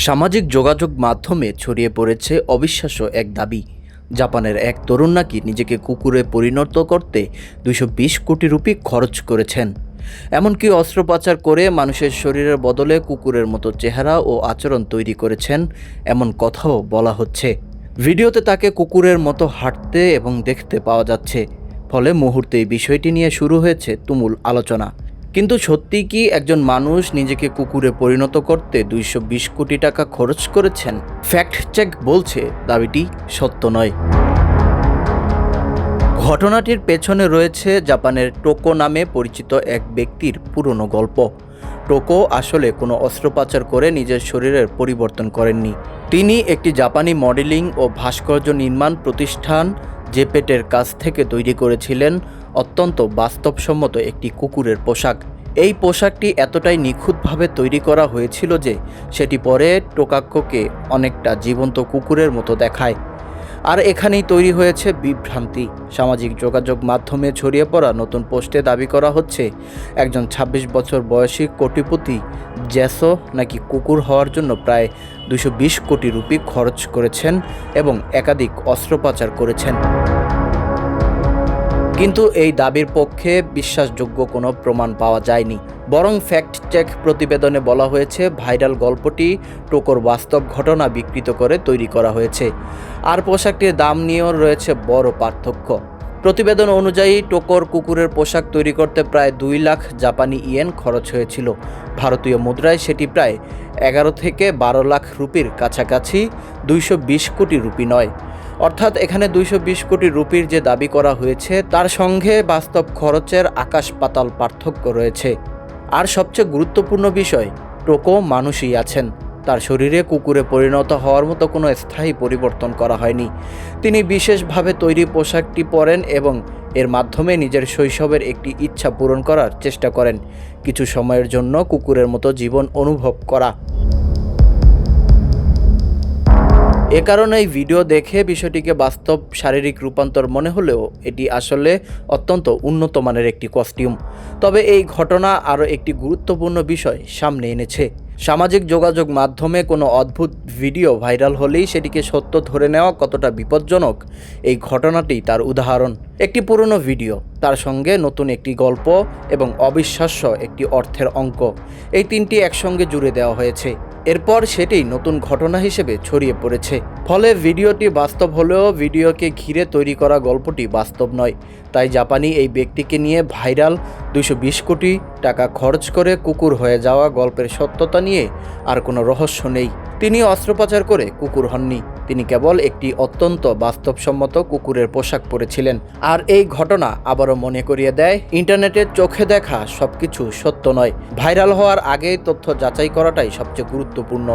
সামাজিক যোগাযোগ মাধ্যমে ছড়িয়ে পড়েছে অবিশ্বাস্য এক দাবি। জাপানের এক তরুণ নাকি নিজেকে কুকুরে পরিণত করতে ২২০ কোটি রুপি খরচ করেছেন। এমনকি অস্ত্রোপচার করে মানুষের শরীরের বদলে কুকুরের মতো চেহারা ও আচরণ তৈরি করেছেন, এমন কথাও বলা হচ্ছে। ভিডিওতে তাকে কুকুরের মতো হাঁটতে এবং দেখতে পাওয়া যাচ্ছে। ফলে মুহূর্তেই বিষয়টি নিয়ে শুরু হয়েছে তুমুল আলোচনা। কিন্তু সত্যিই কি একজন মানুষ নিজেকে কুকুরে পরিণত করতে ২২০ কোটি টাকা খরচ করেছেন? ফ্যাক্ট চেক বলছে দাবিটি সত্য নয়। ঘটনাটির পেছনে রয়েছে জাপানের টোকো নামে পরিচিত এক ব্যক্তির পুরনো গল্প। টোকো আসলে কোনো অস্ত্রোপচার করে নিজের শরীরের পরিবর্তন করেননি। তিনি একটি জাপানি মডেলিং ও ভাস্কর্য নির্মাণ প্রতিষ্ঠান জেপেটের কাছ থেকে তৈরি করেছিলেন অত্যন্ত বাস্তবসম্মত একটি কুকুরের পোশাক। এই পোশাকটি এতটাই নিখুঁতভাবে তৈরি করা হয়েছিল যে সেটি পরে টোকাক্কোকে অনেকটা জীবন্ত কুকুরের মতো দেখায়। আর এখানেই তৈরি হয়েছে বিভ্রান্তি। সামাজিক যোগাযোগ মাধ্যমে ছড়িয়ে পড়া নতুন পোস্টে দাবি করা হচ্ছে একজন ২৬ বছর বয়সী কোটিপতি জ্যাসো নাকি কুকুর হওয়ার জন্য প্রায় ২২০ কোটি রুপি খরচ করেছেন এবং একাধিক অস্ত্রোপচার করেছেন। কিন্তু এই দাবির পক্ষে বিশ্বাসযোগ্য কোনো প্রমাণ পাওয়া যায়নি। বরং ফ্যাক্ট চেক প্রতিবেদনে বলা হয়েছে ভাইরাল গল্পটি টোকোর বাস্তব ঘটনা বিকৃত করে তৈরি করা হয়েছে। আর পোশাকটির দাম নিয়েও রয়েছে বড় পার্থক্য। প্রতিবেদন অনুযায়ী টোকোর কুকুরের পোশাক তৈরি করতে প্রায় ২ লাখ জাপানি ইয়েন খরচ হয়েছিল। ভারতীয় মুদ্রায় সেটি প্রায় ১১ থেকে ১২ লাখ রুপির কাছাকাছি, ২২০ কোটি রুপি নয়। অর্থাৎ এখানে ২২০ কোটি রুপির যে দাবি করা হয়েছে তার সঙ্গে বাস্তব খরচের আকাশ পাতাল পার্থক্য রয়েছে। আর সবচেয়ে গুরুত্বপূর্ণ বিষয়, টোকো মানুষই আছেন। তার শরীরে কুকুরে পরিণত হওয়ার মতো কোনো স্থায়ী পরিবর্তন করা হয়নি। তিনি বিশেষভাবে তৈরি পোশাকটি পরেন এবং এর মাধ্যমে নিজের শৈশবের একটি ইচ্ছা পূরণ করার চেষ্টা করেন, কিছু সময়ের জন্য কুকুরের মতো জীবন অনুভব করা। এ কারণে এই ভিডিও দেখে বিষয়টিকে বাস্তব শারীরিক রূপান্তর মনে হলেও এটি আসলে অত্যন্ত উন্নত মানের একটি কস্টিউম। তবে এই ঘটনা আরও একটি গুরুত্বপূর্ণ বিষয় সামনে এনেছে। সামাজিক যোগাযোগ মাধ্যমে কোনো অদ্ভুত ভিডিও ভাইরাল হলেই সেটিকে সত্য ধরে নেওয়া কতটা বিপজ্জনক, এই ঘটনাটি তার উদাহরণ। একটি পুরনো ভিডিও, তার সঙ্গে নতুন একটি গল্প এবং অবিশ্বাস্য একটি অর্থের অঙ্ক, এই তিনটি একসঙ্গে জুড়ে দেওয়া হয়েছে। এরপর সেটি নতুন ঘটনা হিসেবে ছড়িয়ে পড়েছে। ফলে ভিডিওটি বাস্তব হলেও ভিডিওকে ঘিরে তৈরি করা গল্পটি বাস্তব নয়। তাই জাপানি এই ব্যক্তিকে নিয়ে ভাইরাল ২২০ কোটি টাকা খরচ করে কুকুর হয়ে যাওয়া গল্পের সত্যতা নিয়ে আর কোনো রহস্য নেই। তিনি অস্ত্রোপচার করে কুকুর হননি, তিনি কেবল একটি অত্যন্ত বাস্তবসম্মত কুকুরের পোশাক পরেছিলেন। আর এই ঘটনা আবারও মনে করিয়ে দেয়, ইন্টারনেটের চোখে দেখা সবকিছু সত্য নয়। ভাইরাল হওয়ার আগেই তথ্য যাচাই করাটাই সবচেয়ে গুরুত্বপূর্ণ।